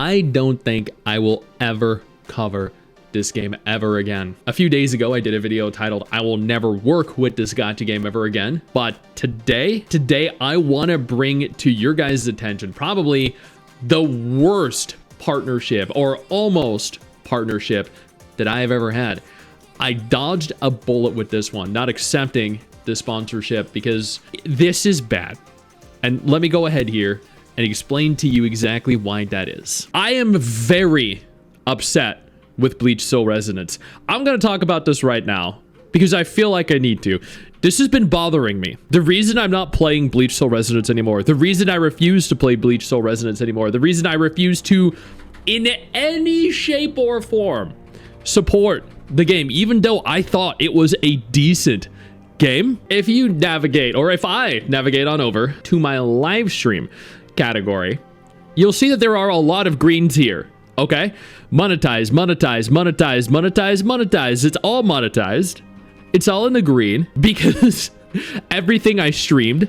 I don't think I will ever cover this game ever again. A few days ago, I did a video titled, I will never work with this gacha game ever again. But today, I want to bring to your guys' attention probably the worst partnership or almost partnership that I have ever had. I dodged a bullet with this one, not accepting the sponsorship because this is bad. And let me go ahead here and explain to you exactly why that is. I am very upset with Bleach Soul Resonance. I'm going to talk about this right now because I feel like I need to. This has been bothering me. The reason I'm not playing Bleach Soul Resonance anymore, the reason I refuse to play Bleach Soul Resonance anymore, the reason I refuse to, in any shape or form, support the game, even though I thought it was a decent game. If you navigate, or if I navigate on over to my live stream category, you'll see that there are a lot of greens here. Okay, monetize, monetize, monetize, monetize, monetize. It's all monetized. It's all in the green because everything I stream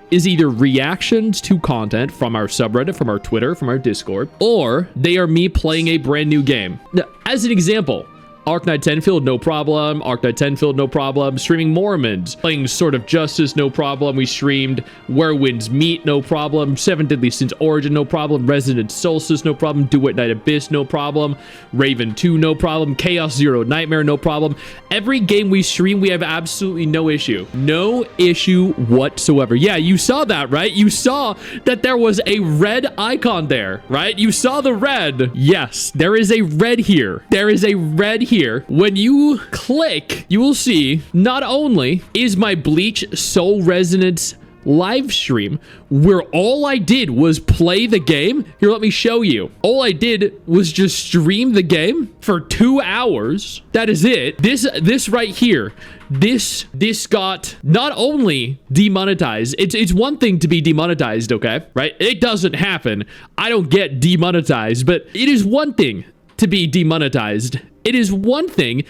is either reactions to content from our subreddit, from our Twitter, from our Discord, or they are me playing a brand new game. Now, as an example, Arknight Tenfield, no problem. Arknight Tenfield, no problem. Streaming Mormons, playing Sword of Justice, no problem. We streamed Where Winds Meet, no problem. Seven Deadly Sins Origin, no problem. Resident Solstice, no problem. Duet Night Abyss, no problem. Raven 2, no problem. Chaos Zero Nightmare, no problem. Every game we stream, we have absolutely no issue. No issue whatsoever. Yeah, you saw that, right? You saw that there was a red icon there, right? You saw the red. Yes, there is a red here. There is a red here. When you click, you will see not only is my Bleach Soul Resonance live stream where all I did was play the game. Here, let me show you. All I did was just stream the game for 2 hours. That is it. This right here, this got not only demonetized. It's one thing to be demonetized, okay? Right? It doesn't happen. I don't get demonetized, but it is one thing to be demonetized. It is one thing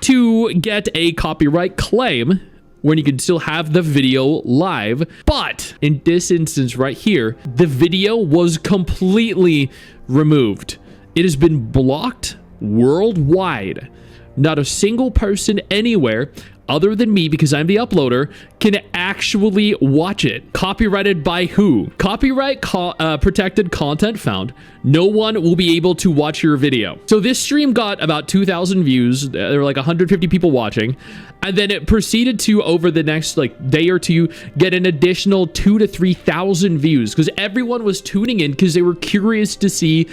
to get a copyright claim when you can still have the video live. But in this instance right here, the video was completely removed. It has been blocked worldwide. Not a single person anywhere other than me, because I'm the uploader, can actually watch it. Copyrighted by who? Copyright protected content found. No one will be able to watch your video. So this stream got about 2,000 views. There were like 150 people watching. And then it proceeded to, over the next day or two, get an additional 2,000 to 3,000 views because everyone was tuning in because they were curious to see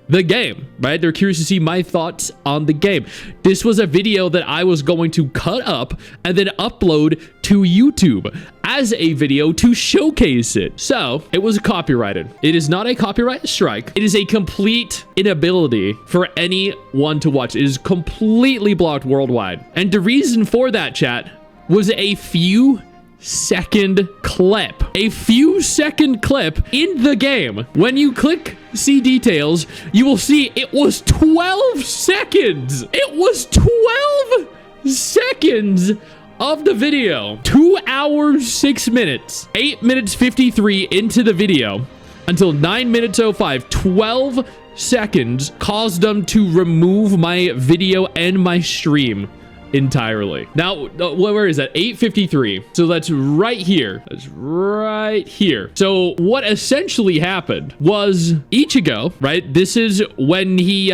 the game, right? They're curious to see my thoughts on the game. This was a video that I was going to cut up and then upload to YouTube as a video to showcase it. So it was copyrighted. It is not a copyright strike. It is a complete inability for anyone to watch. It is completely blocked worldwide. And the reason for that, chat, was a few second clip. A few second clip in the game. When you click see details, you will see it was 12 seconds. It was 12 seconds of the video. 2 hours, 6 minutes. 8 minutes 53 into the video until 9 minutes 05. 12 seconds caused them to remove my video and my stream entirely. Now, where is that? 8:53. So that's right here. That's right here. So what essentially happened was Ichigo, right? This is when he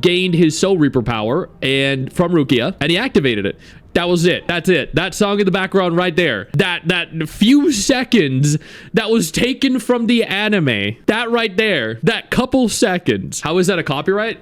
gained his Soul Reaper power and from Rukia, and he activated it. That was it. That's it. That song in the background right there. That few seconds that was taken from the anime. That right there. That couple seconds. How is that a copyright?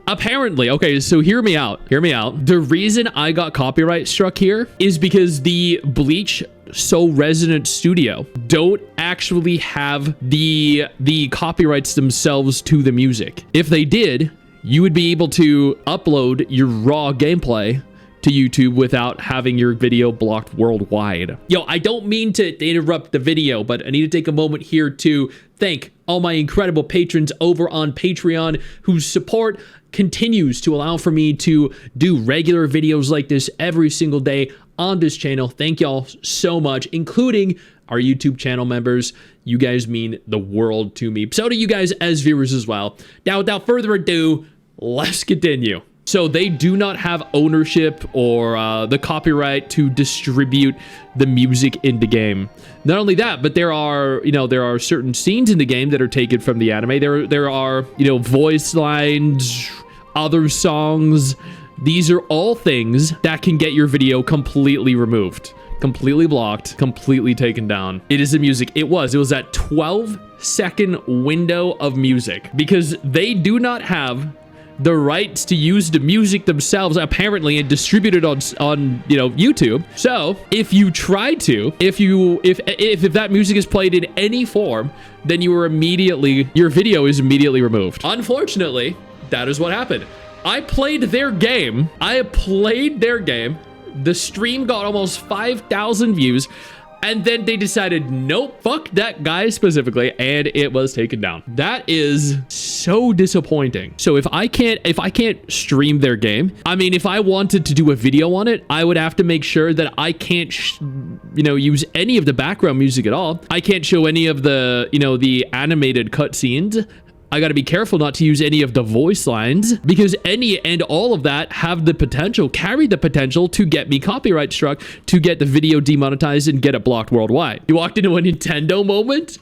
Apparently, okay, so hear me out. Hear me out. The reason I got copyright struck here is because the Bleach Soul Resonance Studio don't actually have the copyrights themselves to the music. If they did, you would be able to upload your raw gameplay to YouTube without having your video blocked worldwide. Yo, I don't mean to interrupt the video, but I need to take a moment here to thank all my incredible patrons over on Patreon whose support continues to allow for me to do regular videos like this every single day on this channel. Thank y'all so much, including our YouTube channel members. You guys mean the world to me. So do you guys as viewers as well. Now, without further ado, let's continue. So they do not have ownership or the copyright to distribute the music in the game. Not only that, but there are certain scenes in the game that are taken from the anime. There are, voice lines, other songs. These are all things that can get your video completely removed, completely blocked, completely taken down. It is the music. It was that 12-second window of music, because they do not have the rights to use the music themselves apparently and distribute it on YouTube. So if you try to, if that music is played in any form, then your video is immediately removed. Unfortunately, that is what happened. I played their game. The stream got almost 5,000 views. And then they decided, nope, fuck that guy specifically, and it was taken down. That is so disappointing. So if I can't stream their game, I mean, if I wanted to do a video on it, I would have to make sure that I can't, use any of the background music at all. I can't show any of the, the animated cutscenes. I got to be careful not to use any of the voice lines, because any and all of that carry the potential to get me copyright struck, to get the video demonetized and get it blocked worldwide. You walked into a Nintendo moment?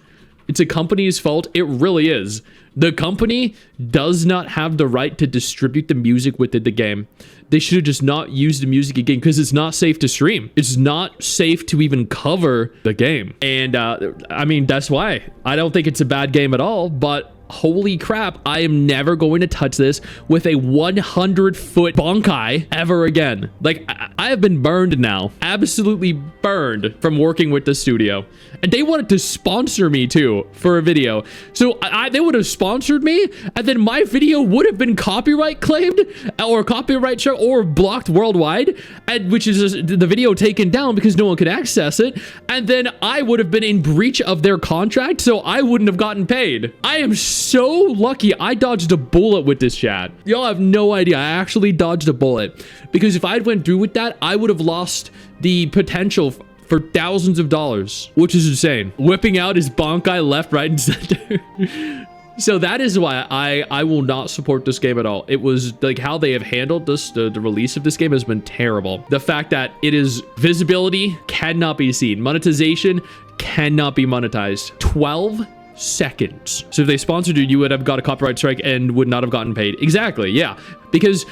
It's a company's fault. It really is. The company does not have the right to distribute the music within the game. They should have just not used the music again, because it's not safe to stream. It's not safe to even cover the game. And I mean, that's why. I don't think it's a bad game at all, but holy crap, I am never going to touch this with a 100-foot bonkai ever again. Like, I have been burned now. Absolutely burned from working with the studio. And they wanted to sponsor me too for a video. So they would have sponsored me, and then my video would have been copyright claimed or copyright struck or blocked worldwide, and which is the video taken down because no one could access it. And then I would have been in breach of their contract, so I wouldn't have gotten paid. I am so lucky I dodged a bullet with this, chat. Y'all have no idea. I actually dodged a bullet, because if I'd went through with that, I would have lost the potential for thousands of dollars, which is insane. Whipping out his bonkai left, right, and center. So that is why I will not support this game at all. It was like how they have handled this, the release of this game has been terrible. The fact that it is visibility cannot be seen. Monetization cannot be monetized. 12 seconds. So if they sponsored you would have got a copyright strike and would not have gotten paid. Exactly. Yeah. Because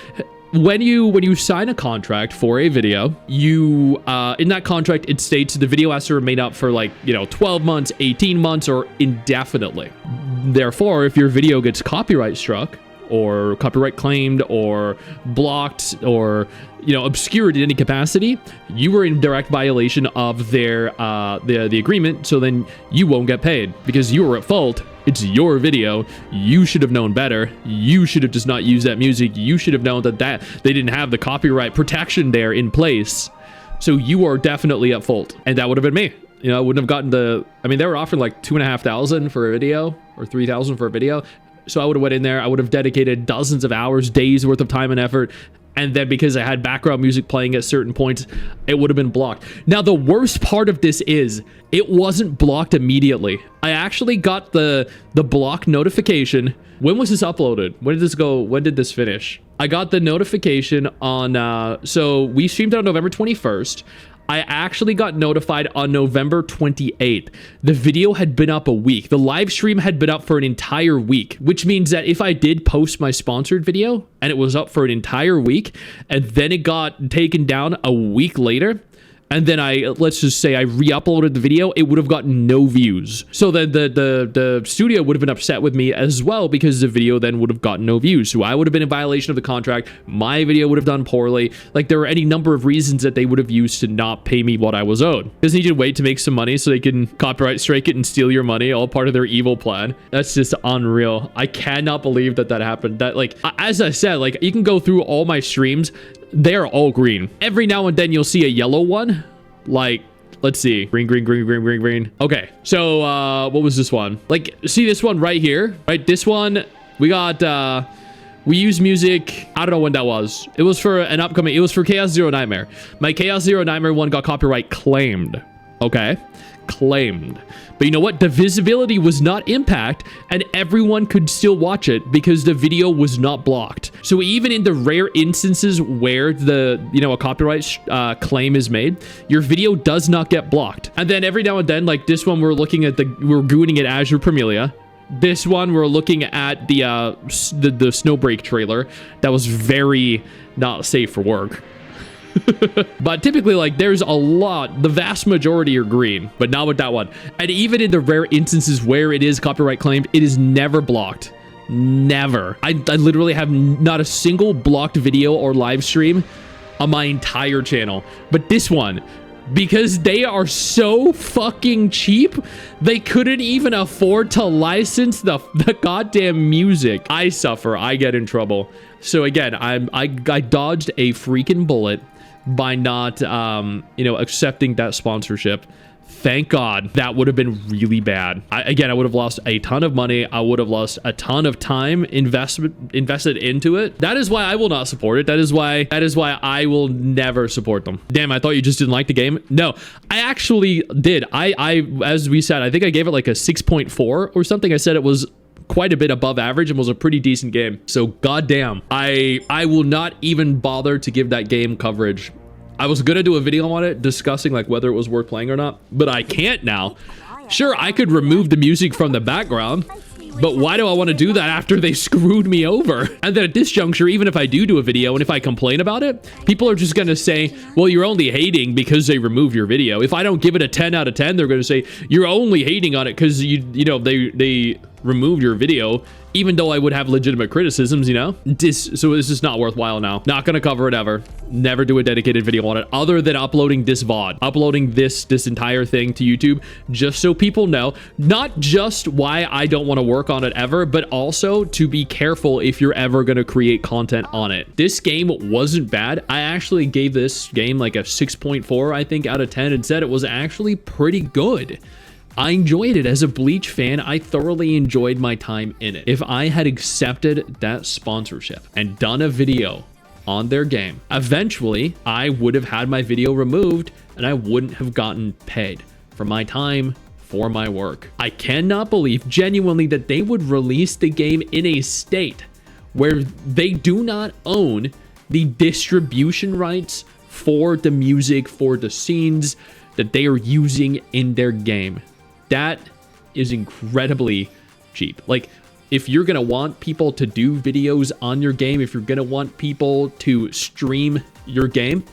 when you sign a contract for a video, you in that contract it states the video has to remain up for 12 months, 18 months, or indefinitely. Therefore, if your video gets copyright struck or copyright claimed or blocked or obscured in any capacity, you were in direct violation of their the agreement. So then you won't get paid because you were at fault. It's your video. You should have known better. You should have just not used that music. You should have known that they didn't have the copyright protection there in place. So you are definitely at fault, and that would have been me. I wouldn't have gotten they were offering like $2,500 for a video or $3,000 for a video. So I would have went in there. I would have dedicated dozens of hours, days worth of time and effort. And then because I had background music playing at certain points, it would have been blocked. Now, the worst part of this is it wasn't blocked immediately. I actually got the block notification. When was this uploaded? When did this go? When did this finish? I got the notification on, so we streamed on November 21st. I actually got notified on November 28th. The video had been up a week. The live stream had been up for an entire week, which means that if I did post my sponsored video and it was up for an entire week and then it got taken down a week later, and then let's just say I re-uploaded the video, it would have gotten no views. So then the studio would have been upset with me as well, because the video then would have gotten no views. So I would have been in violation of the contract. My video would have done poorly. Like, there were any number of reasons that they would have used to not pay me what I was owed. Because they need to wait to make some money so they can copyright strike it and steal your money, all part of their evil plan. That's just unreal. I cannot believe that happened. That, like, as I said, like, you can go through all my streams. They're all green. Every now and then you'll see a yellow one. Like, let's see. Green, green, green, green, green, green. Okay. So, what was this one? Like, see this one right here? Right? This one, we got, we use music. I don't know when that was. It was for an upcoming, it was for Chaos Zero Nightmare. My Chaos Zero Nightmare one got copyright claimed. Okay. claimed. But you know what? The visibility was not impacted, and everyone could still watch it because the video was not blocked. So even in the rare instances where the, you know, a copyright claim is made, your video does not get blocked. And then every now and then, like this one, we're looking at we're gooning at Azure Premilia. This one, we're looking at the Snowbreak trailer that was very not safe for work. But typically, like, there's a lot, the vast majority are green, but not with that one. And even in the rare instances where it is copyright claimed, it is never blocked. Never. I literally have not a single blocked video or live stream on my entire channel. But this one, because they are so fucking cheap, they couldn't even afford to license the goddamn music. I suffer. I get in trouble. So again, I dodged a freaking bullet by not, you know, accepting that sponsorship. Thank God. That would have been really bad. Again, I would have lost a ton of money. I would have lost a ton of time invested into it. That is why I will not support it. That is why I will never support them. Damn, I thought you just didn't like the game. No, I actually did. I as we said, I think I gave it like a 6.4 or something. I said it was quite a bit above average and was a pretty decent game. So goddamn, I will not even bother to give that game coverage. I was gonna do a video on it discussing like whether it was worth playing or not, but I can't now. Sure, I could remove the music from the background, but why do I want to do that after they screwed me over? And then at this juncture, even if I do a video and if I complain about it, people are just gonna say, well, you're only hating because they removed your video. If I don't give it a 10 out of 10, they're gonna say you're only hating on it because you know they removed your video, even though I would have legitimate criticisms, you know? So this is not worthwhile now. Not gonna cover it ever. Never do a dedicated video on it other than uploading this VOD. Uploading this entire thing to YouTube just so people know, not just why I don't want to work on it ever, but also to be careful if you're ever gonna create content on it. This game wasn't bad. I actually gave this game like a 6.4, I think, out of 10 and said it was actually pretty good. I enjoyed it. As a Bleach fan, I thoroughly enjoyed my time in it. If I had accepted that sponsorship and done a video on their game, eventually I would have had my video removed and I wouldn't have gotten paid for my time, for my work. I cannot believe genuinely that they would release the game in a state where they do not own the distribution rights for the music, for the scenes that they are using in their game. That is incredibly cheap. Like, if you're gonna want people to do videos on your game, if you're gonna want people to stream your game,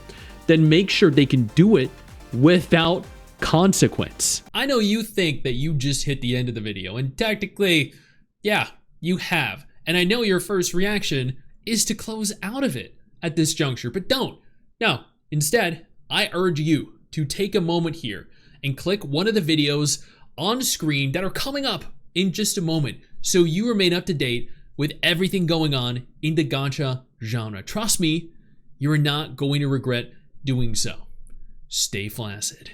then make sure they can do it without consequence. I know you think that you just hit the end of the video, and technically, yeah, you have. And I know your first reaction is to close out of it at this juncture, but don't. No, instead, I urge you to take a moment here and click one of the videos on screen that are coming up in just a moment so you remain up to date with everything going on in the gacha genre. Trust me, you're not going to regret doing so. Stay flaccid.